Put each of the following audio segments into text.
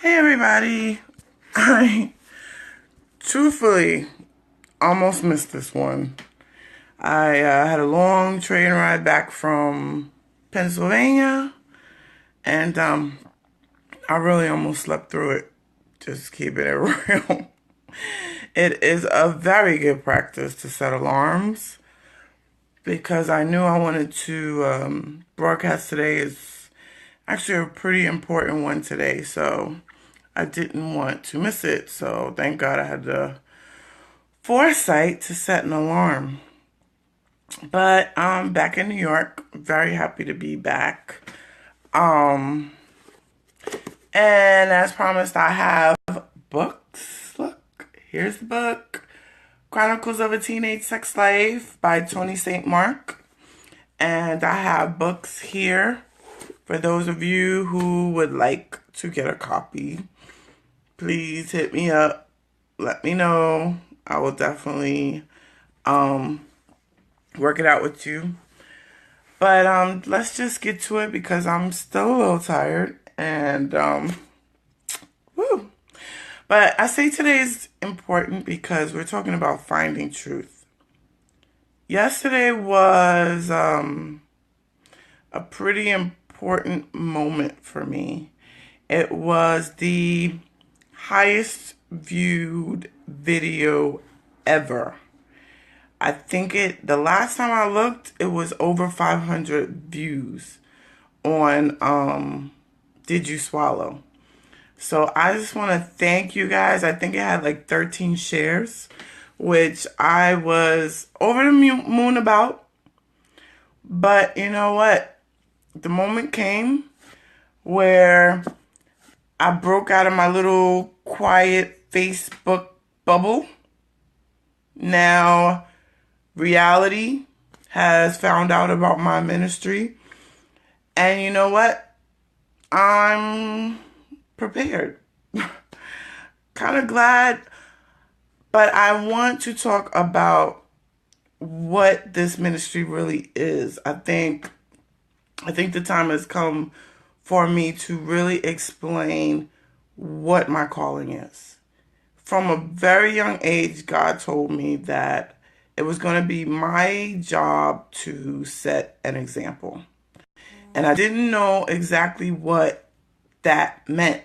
Hey everybody. I truthfully almost missed this one. I had a long train ride back from Pennsylvania, and I really almost slept through it. Just keeping it real. It is a very good practice to set alarms because I knew I wanted to broadcast today. Is actually a pretty important one today, so I didn't want to miss it. So thank God I had the foresight to set an alarm. But I'm back in New York. Very happy to be back. Um, and as promised, I have books. Look, here's the book. Chronicles of a Teenage Sex Slave by Tony St. Mark. And I have books here for those of you who would like to get a copy. Please hit me up. Let me know. I will definitely work it out with you. But let's just get to it because I'm still a little tired and woo. But I say today is important because we're talking about finding truth. Yesterday was a pretty important moment for me. It was the highest viewed video ever. I think the last time I looked, it was over 500 views on Did You Swallow? So I just want to thank you guys. I think it had like 13 shares, which I was over the moon about. But you know what? The moment came where I broke out of my little quiet Facebook bubble. Now, reality has found out about my ministry. And you know what? I'm prepared. Kind of glad. But I want to talk about what this ministry really is. I think the time has come for me to really explain what my calling is. From a very young age, God told me that it was going to be my job to set an example. And I didn't know exactly what that meant.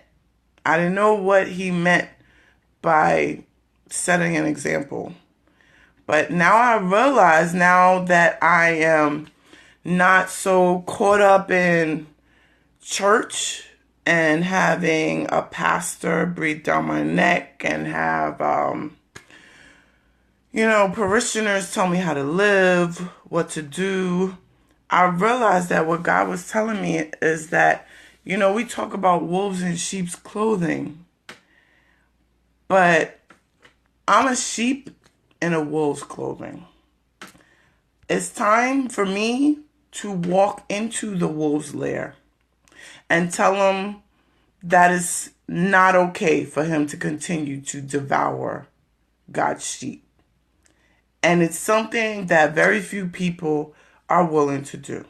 I didn't know what he meant by setting an example. But now I realize, now that I am not so caught up in church and having a pastor breathe down my neck and have parishioners tell me how to live, what to do. I realized that what God was telling me is that, we talk about wolves in sheep's clothing, but I'm a sheep in a wolf's clothing. It's time for me to walk into the wolf's lair and tell him that it's not okay for him to continue to devour God's sheep. And it's something that very few people are willing to do.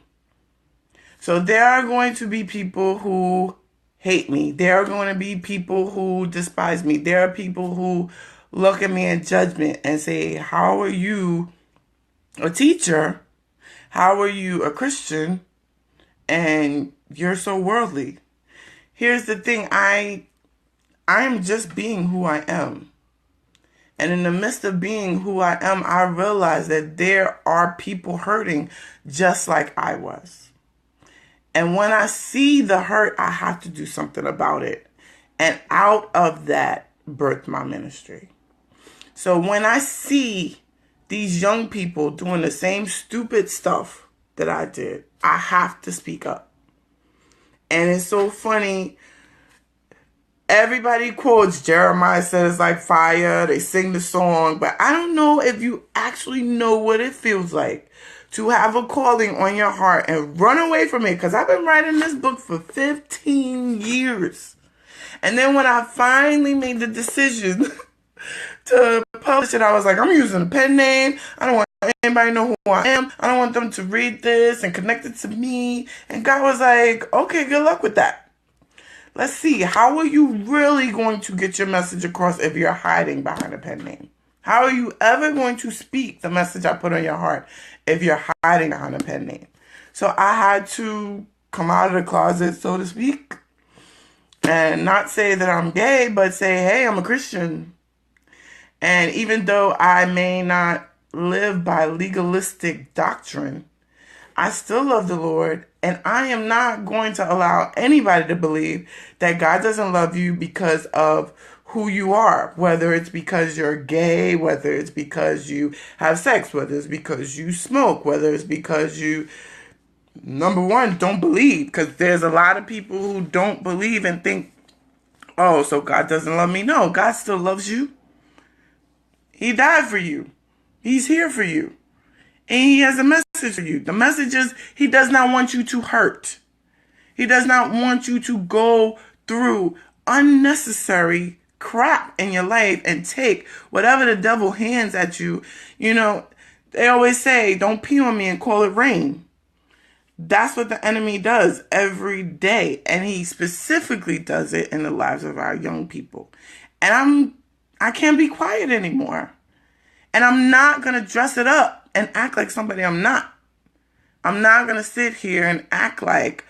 So there are going to be people who hate me. There are going to be people who despise me. There are people who look at me in judgment and say, how are you a teacher? How are you a Christian? And you're so worldly. Here's the thing. I am just being who I am. And in the midst of being who I am, I realize that there are people hurting just like I was. And when I see the hurt, I have to do something about it. And out of that, birthed my ministry. So when I see these young people doing the same stupid stuff that I did, I have to speak up. And it's so funny. Everybody quotes Jeremiah said it's like fire. They sing the song. But I don't know if you actually know what it feels like to have a calling on your heart and run away from it. Because I've been writing this book for 15 years. And then when I finally made the decision to publish it, I was like, I'm using a pen name. I don't want anybody to know who I am. I don't want them to read this and connect it to me. And God was like, okay, good luck with that. Let's see, how are you really going to get your message across if you're hiding behind a pen name? How are you ever going to speak the message I put on your heart if you're hiding behind a pen name? So I had to come out of the closet, so to speak, and not say that I'm gay, but say, hey, I'm a Christian. And even though I may not live by legalistic doctrine, I still love the Lord, and I am not going to allow anybody to believe that God doesn't love you because of who you are, whether it's because you're gay, whether it's because you have sex, whether it's because you smoke, whether it's because you, number one, don't believe, because there's a lot of people who don't believe and think, oh, so God doesn't love me. No, God still loves you. He died for you. He's here for you. And he has a message for you. The message is he does not want you to hurt. He does not want you to go through unnecessary crap in your life and take whatever the devil hands at you. You know, they always say, don't pee on me and call it rain. That's what the enemy does every day. And he specifically does it in the lives of our young people. And I can't be quiet anymore. And I'm not going to dress it up and act like somebody I'm not. I'm not going to sit here and act like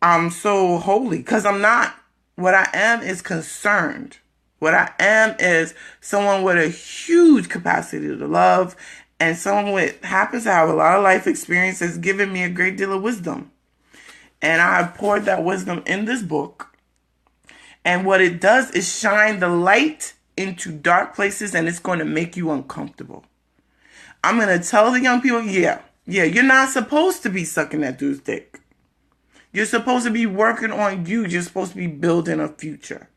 I'm so holy, because I'm not. What I am is concerned. What I am is someone with a huge capacity to love, and someone with happens to have a lot of life experience has given me a great deal of wisdom. And I have poured that wisdom in this book. And what it does is shine the light into dark places, and it's going to make you uncomfortable. I'm going to tell the young people, yeah, you're not supposed to be sucking that dude's dick. You're supposed to be working on you. You're supposed to be building a future.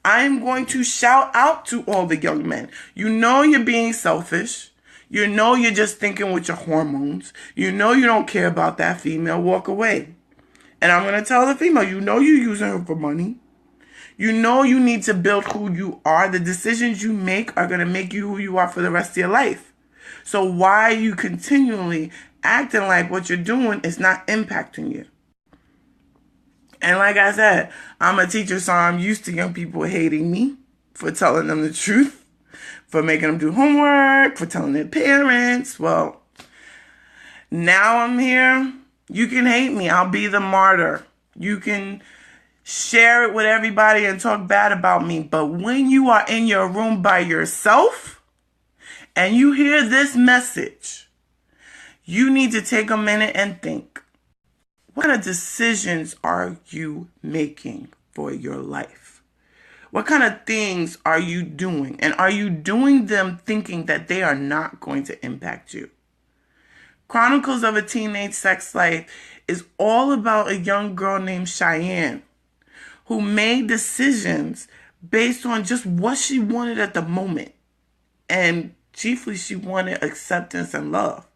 I'm going to shout out to all the young men. You know you're being selfish. You know you're just thinking with your hormones. You know you don't care about that female. Walk away. And I'm going to tell the female, you know you're using her for money. You know you need to build who you are. The decisions you make are going to make you who you are for the rest of your life. So why are you continually acting like what you're doing is not impacting you? And like I said, I'm a teacher, so I'm used to young people hating me for telling them the truth, for making them do homework, for telling their parents. Well, now I'm here. You can hate me. I'll be the martyr. You can share it with everybody and talk bad about me. But when you are in your room by yourself and you hear this message, you need to take a minute and think, what kind of decisions are you making for your life? What kind of things are you doing? And are you doing them thinking that they are not going to impact you? Chronicles of a Teenage Sex Life is all about a young girl named Cheyenne who made decisions based on just what she wanted at the moment. And chiefly, she wanted acceptance and love.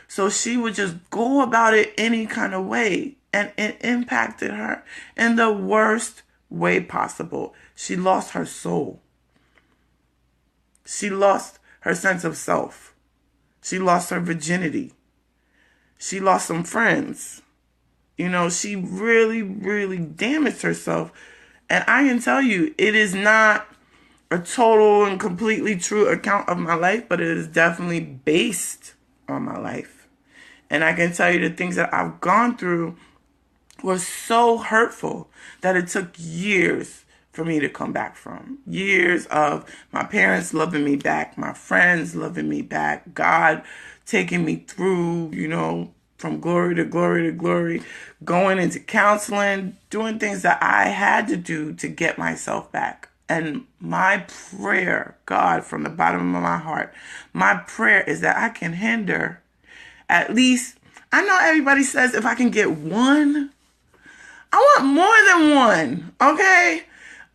So she would just go about it any kind of way. And it impacted her in the worst way possible. She lost her soul. She lost her sense of self. She lost her virginity. She lost some friends. You know, she really, really damaged herself. And I can tell you, it is not a total and completely true account of my life, but it is definitely based on my life. And I can tell you the things that I've gone through were so hurtful that it took years for me to come back from. Years of my parents loving me back, my friends loving me back, God taking me through, you know, from glory to glory to glory, going into counseling, doing things that I had to do to get myself back. And my prayer, God, from the bottom of my heart, my prayer is that I can hinder at least, I know everybody says if I can get one, I want more than one, okay?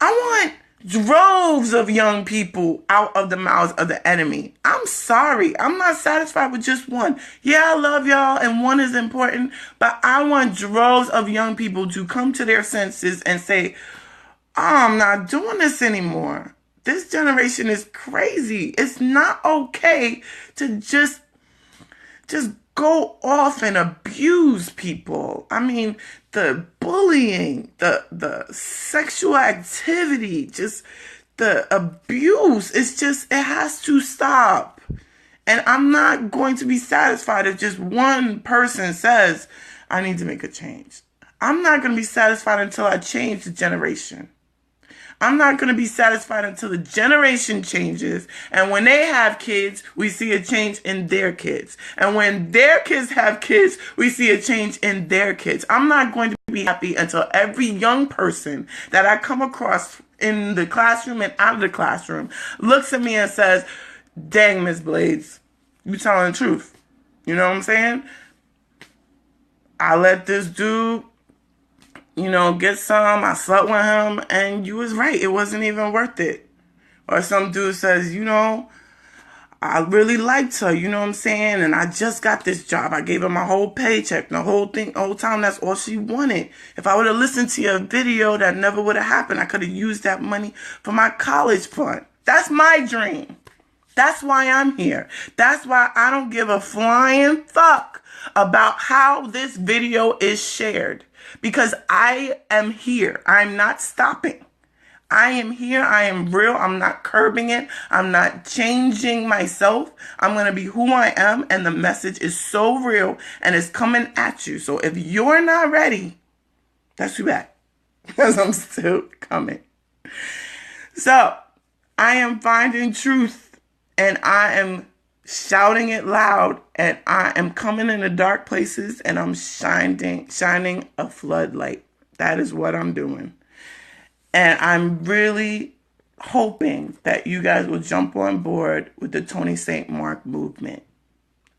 I want droves of young people out of the mouths of the enemy. I'm sorry. I'm not satisfied with just one. Yeah, I love y'all and one is important, but I want droves of young people to come to their senses and say, I'm not doing this anymore. This generation is crazy. It's not okay to just go off and abuse people. I mean, the bullying, the sexual activity, just the abuse. It's just, it has to stop. And I'm not going to be satisfied if just one person says, I need to make a change. I'm not going to be satisfied until I change the generation. I'm not going to be satisfied until the generation changes. And when they have kids, we see a change in their kids. And when their kids have kids, we see a change in their kids. I'm not going to be happy until every young person that I come across in the classroom and out of the classroom looks at me and says, dang, Miss Blades, you telling the truth. You know what I'm saying? I let this dude, get some. I slept with him, and you was right. It wasn't even worth it. Or some dude says, I really liked her, you know what I'm saying? And I just got this job. I gave her my whole paycheck, the whole time. That's all she wanted. If I would have listened to your video, that never would have happened. I could have used that money for my college fund. That's my dream. That's why I'm here. That's why I don't give a flying fuck about how this video is shared. Because I am here. I'm not stopping. I am here. I am real. I'm not curbing it. I'm not changing myself. I'm going to be who I am. And the message is so real and it's coming at you. So if you're not ready, that's too bad. Because I'm still coming. So I am finding truth and I am shouting it loud, and I am coming in the dark places and I'm shining a floodlight. That is what I'm doing. And I'm really hoping that you guys will jump on board with the Tony St. Mark movement.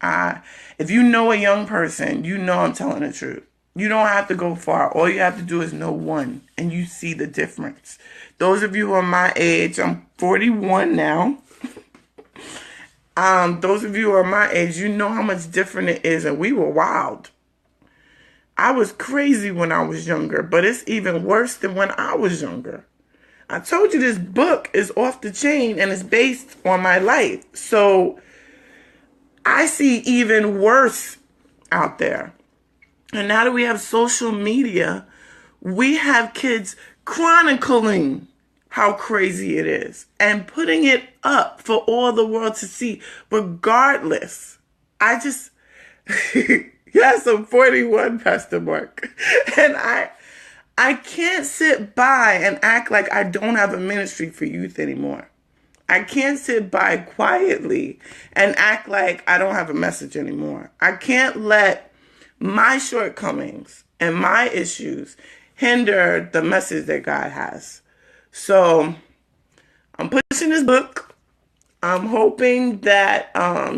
If you know a young person, you know I'm telling the truth. You don't have to go far. All you have to do is know one, and you see the difference. Those of you who are my age, I'm 41 now. Those of you who are my age, you know how much different it is, and we were wild. I was crazy when I was younger, but it's even worse than when I was younger. I told you this book is off the chain and it's based on my life. So I see even worse out there. And now that we have social media, we have kids chronicling how crazy it is and putting it up for all the world to see. Regardless, yes, I'm 41, Pastor Mark. And I can't sit by and act like I don't have a ministry for youth anymore. I can't sit by quietly and act like I don't have a message anymore. I can't let my shortcomings and my issues hinder the message that God has. So I'm pushing this book. I'm hoping that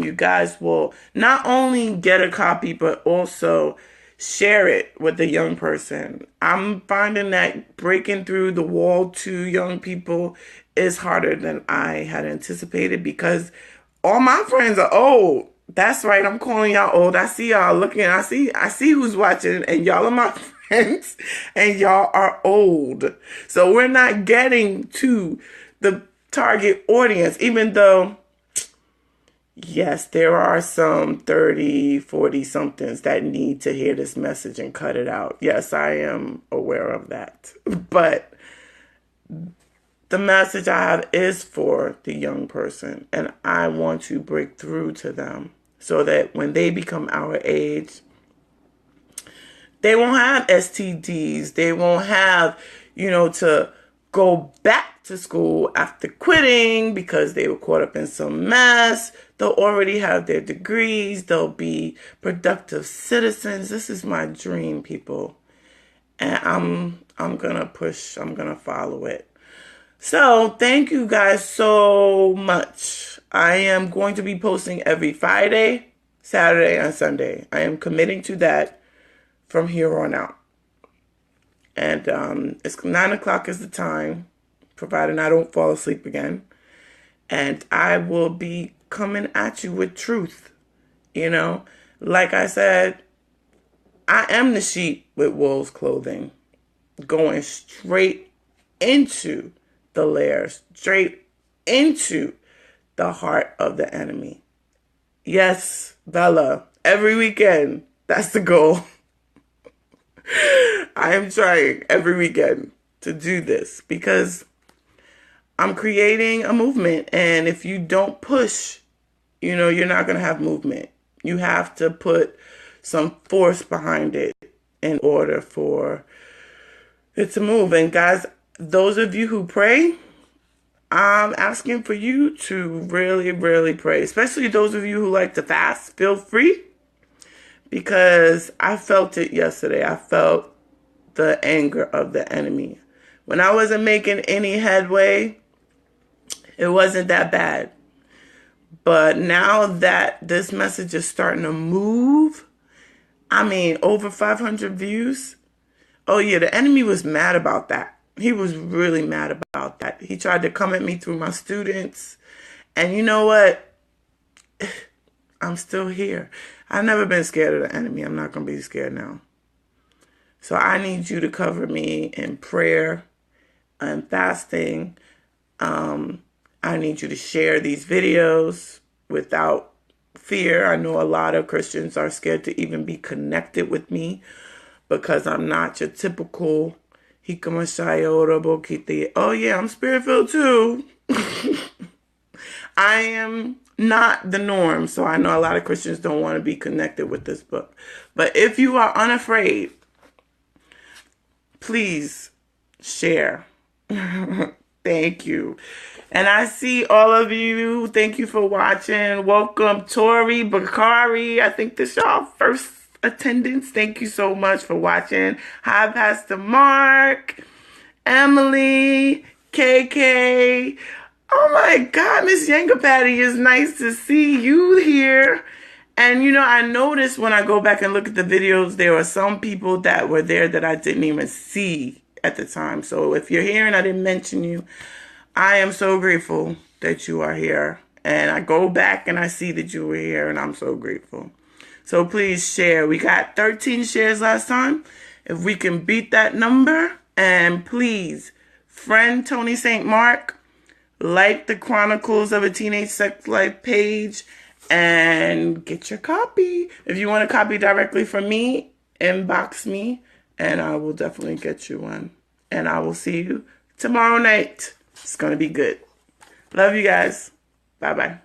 you guys will not only get a copy, but also share it with a young person. I'm finding that breaking through the wall to young people is harder than I had anticipated because all my friends are old. That's right. I'm calling y'all old. I see y'all looking. I see who's watching, and y'all are my friends, and y'all are old. So we're not getting to the target audience, even though, yes, there are some 30, 40 somethings that need to hear this message and cut it out. Yes, I am aware of that. But the message I have is for the young person, and I want to break through to them so that when they become our age, they won't have STDs. They won't have, to go back to school after quitting because they were caught up in some mess. They'll already have their degrees. They'll be productive citizens. This is my dream, people. And I'm going to push. I'm going to follow it. So thank you guys so much. I am going to be posting every Friday, Saturday, and Sunday. I am committing to that from here on out. And it's 9 o'clock is the time, provided I don't fall asleep again. And I will be coming at you with truth. Like I said, I am the sheep with wolves clothing, going straight into the lair, straight into the heart of the enemy. Yes, Bella, every weekend. That's the goal. I am trying every weekend to do this because I'm creating a movement. And if you don't push, you're not going to have movement. You have to put some force behind it in order for it to move. And guys, those of you who pray, I'm asking for you to really, really pray. Especially those of you who like to fast, feel free. Because I felt it yesterday. I felt the anger of the enemy. When I wasn't making any headway, it wasn't that bad. But now that this message is starting to move, over 500 views. Oh yeah, the enemy was mad about that. He was really mad about that. He tried to come at me through my students. And you know what? I'm still here. I've never been scared of the enemy. I'm not going to be scared now. So I need you to cover me in prayer and fasting. I need you to share these videos without fear. I know a lot of Christians are scared to even be connected with me because I'm not your typical oh yeah, I'm spirit-filled too. I am not the norm, so I know a lot of Christians don't want to be connected with this book. But if you are unafraid, please share. Thank you. And I see all of you. Thank you for watching. Welcome, Tori, Bakari. I think this is y'all first attendance. Thank you so much for watching. Hi, Pastor Mark, Emily, KK. Oh my God, Miss Yanga Patty, it's nice to see you here. And I noticed when I go back and look at the videos, there were some people that were there that I didn't even see at the time. So if you're here and I didn't mention you, I am so grateful that you are here. And I go back and I see that you were here and I'm so grateful. So please share. We got 13 shares last time. If we can beat that number, and please, friend Tony St. Mark, like the Chronicles of a Teenage Sex Life page and get your copy. If you want a copy directly from me, inbox me and I will definitely get you one. And I will see you tomorrow night. It's going to be good. Love you guys. Bye-bye.